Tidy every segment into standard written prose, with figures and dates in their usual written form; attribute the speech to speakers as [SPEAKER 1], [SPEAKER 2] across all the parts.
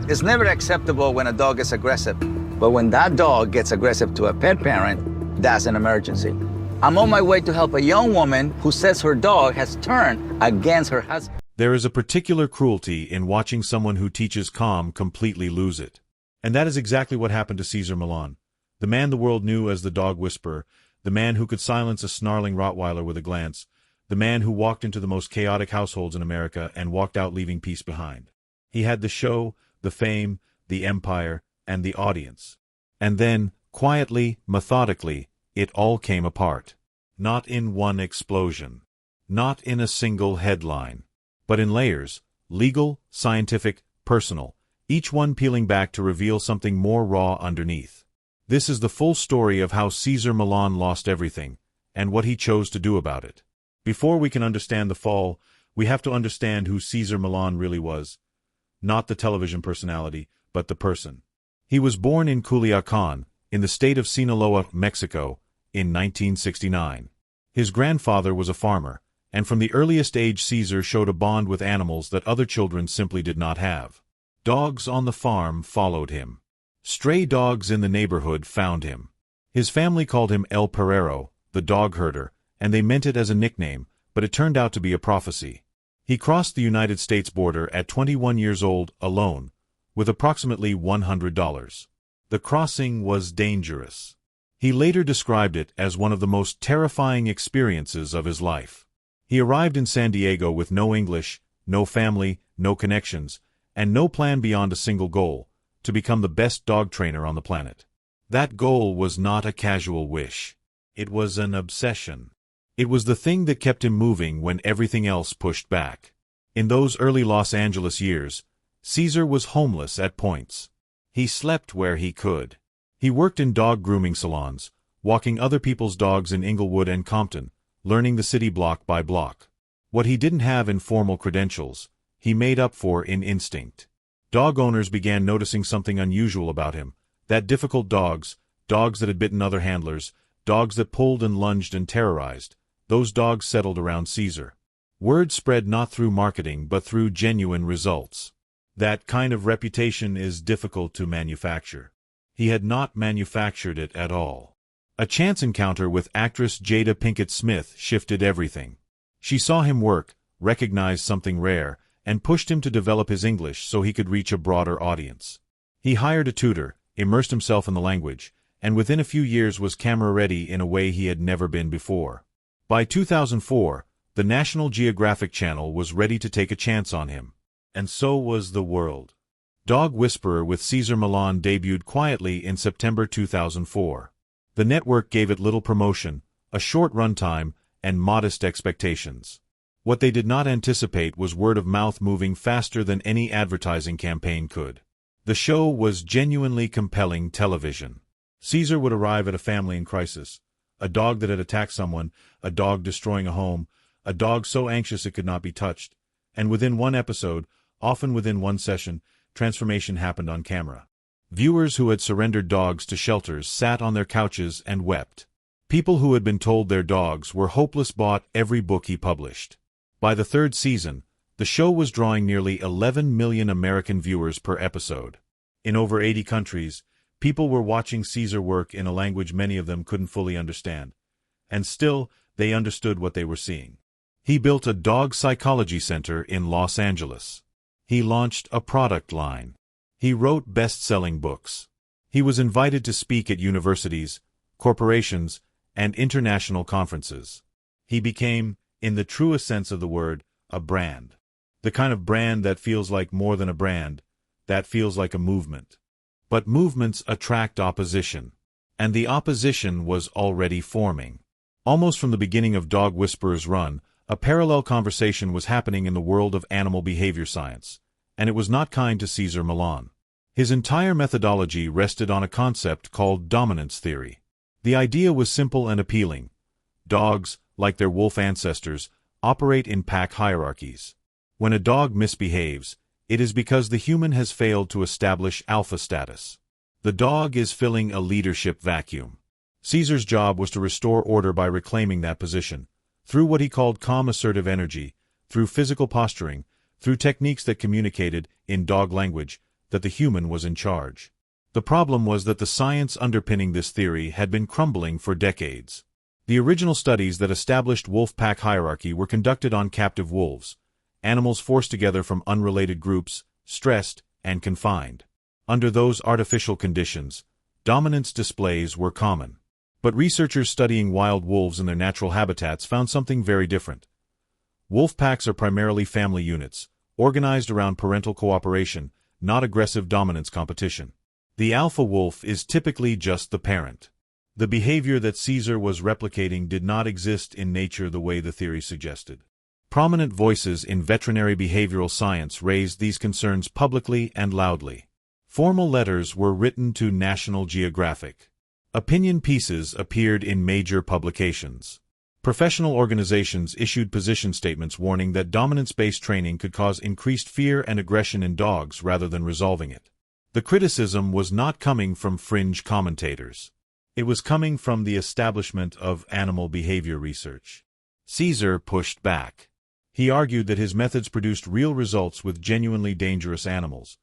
[SPEAKER 1] It's never acceptable when a dog is aggressive, but when that dog gets aggressive to a pet parent, that's an emergency. I'm on my way to help a young woman who says her dog has turned against her husband.
[SPEAKER 2] There is a particular cruelty in watching someone who teaches calm completely lose it. And that is exactly what happened to Cesar Millan, the man the world knew as the dog whisperer, the man who could silence a snarling Rottweiler with a glance, the man who walked into the most chaotic households in America and walked out leaving peace behind. He had the show, the fame, the empire, and the audience. And then, quietly, methodically, it all came apart. Not in one explosion. Not in a single headline. But in layers, legal, scientific, personal, each one peeling back to reveal something more raw underneath. This is the full story of how Cesar Millan lost everything, and what he chose to do about it. Before we can understand the fall, we have to understand who Cesar Millan really was. Not the television personality, but the person. He was born in Culiacan, in the state of Sinaloa, Mexico, in 1969. His grandfather was a farmer, and from the earliest age Cesar showed a bond with animals that other children simply did not have. Dogs on the farm followed him. Stray dogs in the neighborhood found him. His family called him El Perrero, the dog herder, and they meant it as a nickname, but it turned out to be a prophecy. He crossed the United States border at 21 years old, alone, with approximately $100. The crossing was dangerous. He later described it as one of the most terrifying experiences of his life. He arrived in San Diego with no English, no family, no connections, and no plan beyond a single goal, to become the best dog trainer on the planet. That goal was not a casual wish. It was an obsession. It was the thing that kept him moving when everything else pushed back. In those early Los Angeles years, Cesar was homeless at points. He slept where he could. He worked in dog grooming salons, walking other people's dogs in Inglewood and Compton, learning the city block by block. What he didn't have in formal credentials, he made up for in instinct. Dog owners began noticing something unusual about him, that difficult dogs that had bitten other handlers, dogs that pulled and lunged and terrorized, those dogs settled around Cesar. Word spread not through marketing but through genuine results. That kind of reputation is difficult to manufacture. He had not manufactured it at all. A chance encounter with actress Jada Pinkett Smith shifted everything. She saw him work, recognized something rare, and pushed him to develop his English so he could reach a broader audience. He hired a tutor, immersed himself in the language, and within a few years was camera-ready in a way he had never been before. By 2004, the National Geographic Channel was ready to take a chance on him. And so was the world. Dog Whisperer with Cesar Millan debuted quietly in September 2004. The network gave it little promotion, a short runtime, and modest expectations. What they did not anticipate was word of mouth moving faster than any advertising campaign could. The show was genuinely compelling television. Cesar would arrive at a family in crisis. A dog that had attacked someone, a dog destroying a home, a dog so anxious it could not be touched. And within one episode, often within one session, transformation happened on camera. Viewers who had surrendered dogs to shelters sat on their couches and wept. People who had been told their dogs were hopeless bought every book he published. By the third season, the show was drawing nearly 11 million American viewers per episode. In over 80 countries, people were watching Cesar work in a language many of them couldn't fully understand. And still, they understood what they were seeing. He built a dog psychology center in Los Angeles. He launched a product line. He wrote best-selling books. He was invited to speak at universities, corporations, and international conferences. He became, in the truest sense of the word, a brand. The kind of brand that feels like more than a brand, that feels like a movement. But movements attract opposition. And the opposition was already forming. Almost from the beginning of Dog Whisperer's run, a parallel conversation was happening in the world of animal behavior science, and it was not kind to Cesar Millan. His entire methodology rested on a concept called dominance theory. The idea was simple and appealing. Dogs, like their wolf ancestors, operate in pack hierarchies. When a dog misbehaves, it is because the human has failed to establish alpha status. The dog is filling a leadership vacuum. Cesar's job was to restore order by reclaiming that position, through what he called calm assertive energy, through physical posturing, through techniques that communicated, in dog language, that the human was in charge. The problem was that the science underpinning this theory had been crumbling for decades. The original studies that established wolf-pack hierarchy were conducted on captive wolves, animals forced together from unrelated groups, stressed, and confined. Under those artificial conditions, dominance displays were common. But researchers studying wild wolves in their natural habitats found something very different. Wolf packs are primarily family units, organized around parental cooperation, not aggressive dominance competition. The alpha wolf is typically just the parent. The behavior that Caesar was replicating did not exist in nature the way the theory suggested. Prominent voices in veterinary behavioral science raised these concerns publicly and loudly. Formal letters were written to National Geographic. Opinion pieces appeared in major publications. Professional organizations issued position statements warning that dominance-based training could cause increased fear and aggression in dogs rather than resolving it. The criticism was not coming from fringe commentators. It was coming from the establishment of animal behavior research. Caesar pushed back. He argued that his methods produced real results with genuinely dangerous animals,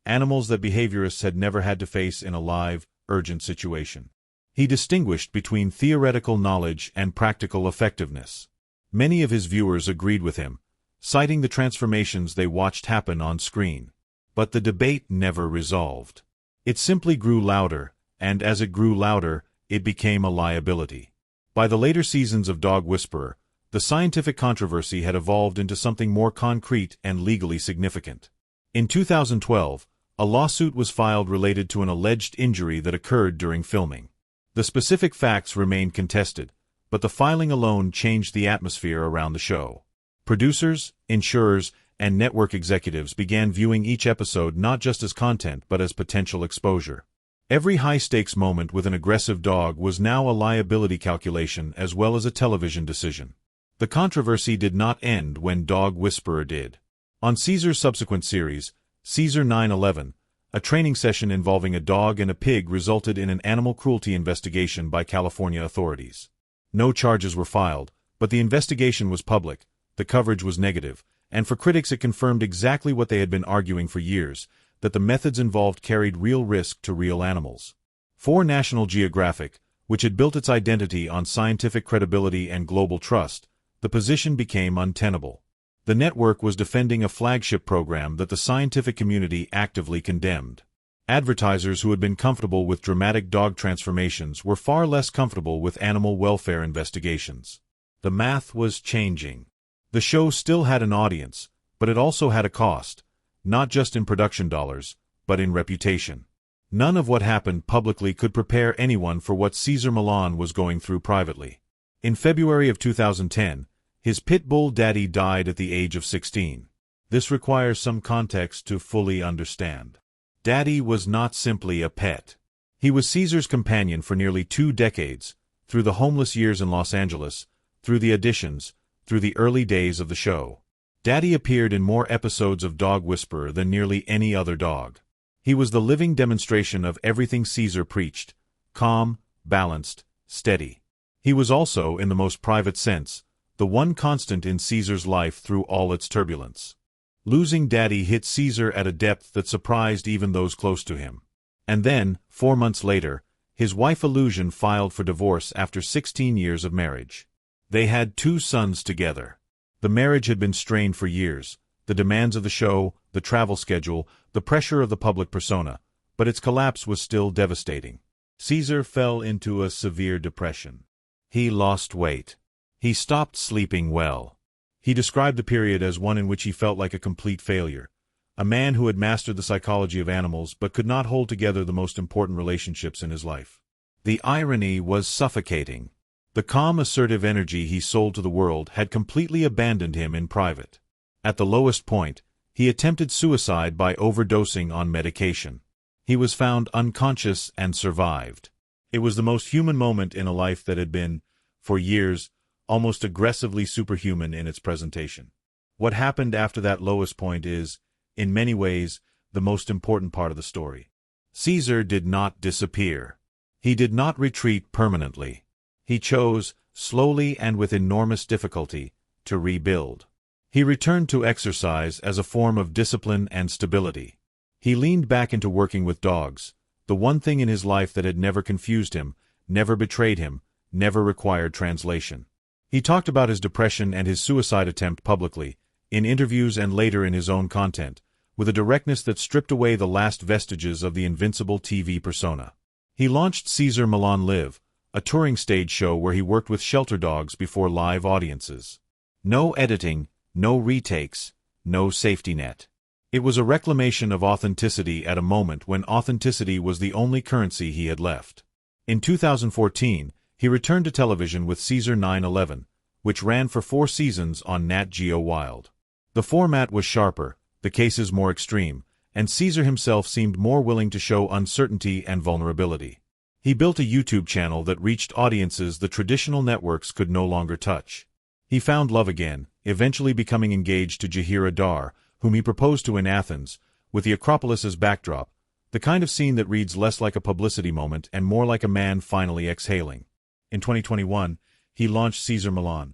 [SPEAKER 2] animals that behaviorists had never had to face in a live, urgent situation. He distinguished between theoretical knowledge and practical effectiveness. Many of his viewers agreed with him, citing the transformations they watched happen on screen. But the debate never resolved. It simply grew louder, and as it grew louder, it became a liability. By the later seasons of Dog Whisperer, the scientific controversy had evolved into something more concrete and legally significant. In 2012, a lawsuit was filed related to an alleged injury that occurred during filming. The specific facts remained contested, but the filing alone changed the atmosphere around the show. Producers, insurers, and network executives began viewing each episode not just as content but as potential exposure. Every high-stakes moment with an aggressive dog was now a liability calculation as well as a television decision. The controversy did not end when Dog Whisperer did. On Caesar's subsequent series, Caesar 9/11, a training session involving a dog and a pig resulted in an animal cruelty investigation by California authorities. No charges were filed, but the investigation was public, the coverage was negative, and for critics it confirmed exactly what they had been arguing for years, that the methods involved carried real risk to real animals. For National Geographic, which had built its identity on scientific credibility and global trust, the position became untenable. The network was defending a flagship program that the scientific community actively condemned. Advertisers who had been comfortable with dramatic dog transformations were far less comfortable with animal welfare investigations. The math was changing. The show still had an audience, but it also had a cost, not just in production dollars, but in reputation. None of what happened publicly could prepare anyone for what Cesar Millan was going through privately. In February of 2010, his pit bull daddy died at the age of 16. This requires some context to fully understand. Daddy was not simply a pet. He was Caesar's companion for nearly 2 decades, through the homeless years in Los Angeles, through the auditions, through the early days of the show. Daddy appeared in more episodes of Dog Whisperer than nearly any other dog. He was the living demonstration of everything Caesar preached: calm, balanced, steady. He was also, in the most private sense, the one constant in Caesar's life through all its turbulence. Losing Daddy hit Caesar at a depth that surprised even those close to him. And then, 4 months later, his wife Illusion filed for divorce after 16 years of marriage. They had 2 sons together. The marriage had been strained for years, the demands of the show, the travel schedule, the pressure of the public persona, but its collapse was still devastating. Caesar fell into a severe depression. He lost weight. He stopped sleeping well. He described the period as one in which he felt like a complete failure, a man who had mastered the psychology of animals but could not hold together the most important relationships in his life. The irony was suffocating. The calm, assertive energy he sold to the world had completely abandoned him in private. At the lowest point, he attempted suicide by overdosing on medication. He was found unconscious and survived. It was the most human moment in a life that had been, for years, almost aggressively superhuman in its presentation. What happened after that lowest point is, in many ways, the most important part of the story. Caesar did not disappear. He did not retreat permanently. He chose, slowly and with enormous difficulty, to rebuild. He returned to exercise as a form of discipline and stability. He leaned back into working with dogs, the one thing in his life that had never confused him, never betrayed him, never required translation. He talked about his depression and his suicide attempt publicly, in interviews and later in his own content, with a directness that stripped away the last vestiges of the invincible TV persona. He launched Cesar Millan Live, a touring stage show where he worked with shelter dogs before live audiences. No editing, no retakes, no safety net. It was a reclamation of authenticity at a moment when authenticity was the only currency he had left. In 2014, he returned to television with Cesar 9/11, which ran for 4 seasons on Nat Geo Wild. The format was sharper, the cases more extreme, and Cesar himself seemed more willing to show uncertainty and vulnerability. He built a YouTube channel that reached audiences the traditional networks could no longer touch. He found love again, eventually becoming engaged to Jahira Dar, whom he proposed to in Athens, with the Acropolis as backdrop, the kind of scene that reads less like a publicity moment and more like a man finally exhaling. In 2021, he launched Cesar Millan,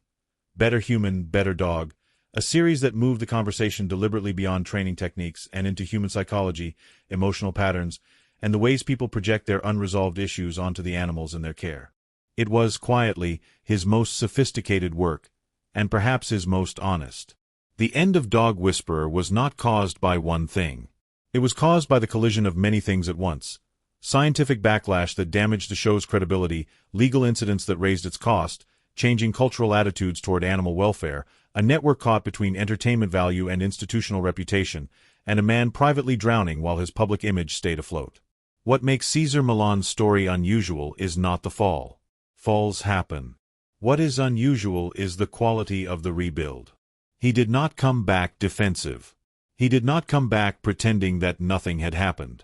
[SPEAKER 2] Better Human, Better Dog, a series that moved the conversation deliberately beyond training techniques and into human psychology, emotional patterns, and the ways people project their unresolved issues onto the animals in their care. It was, quietly, his most sophisticated work, and perhaps his most honest. The end of Dog Whisperer was not caused by one thing. It was caused by the collision of many things at once. Scientific backlash that damaged the show's credibility, legal incidents that raised its cost, changing cultural attitudes toward animal welfare, a network caught between entertainment value and institutional reputation, and a man privately drowning while his public image stayed afloat. What makes Cesar Millan's story unusual is not the fall. Falls happen. What is unusual is the quality of the rebuild. He did not come back defensive. He did not come back pretending that nothing had happened.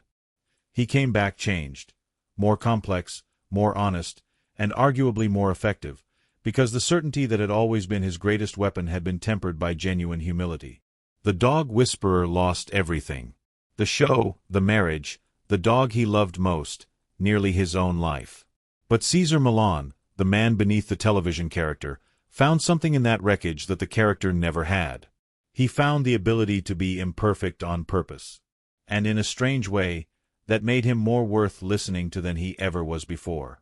[SPEAKER 2] He came back changed, more complex, more honest, and arguably more effective, because the certainty that had always been his greatest weapon had been tempered by genuine humility. The Dog Whisperer lost everything. The show, the marriage, the dog he loved most, nearly his own life. But Cesar Millan, the man beneath the television character, found something in that wreckage that the character never had. He found the ability to be imperfect on purpose. And in a strange way, that made him more worth listening to than he ever was before.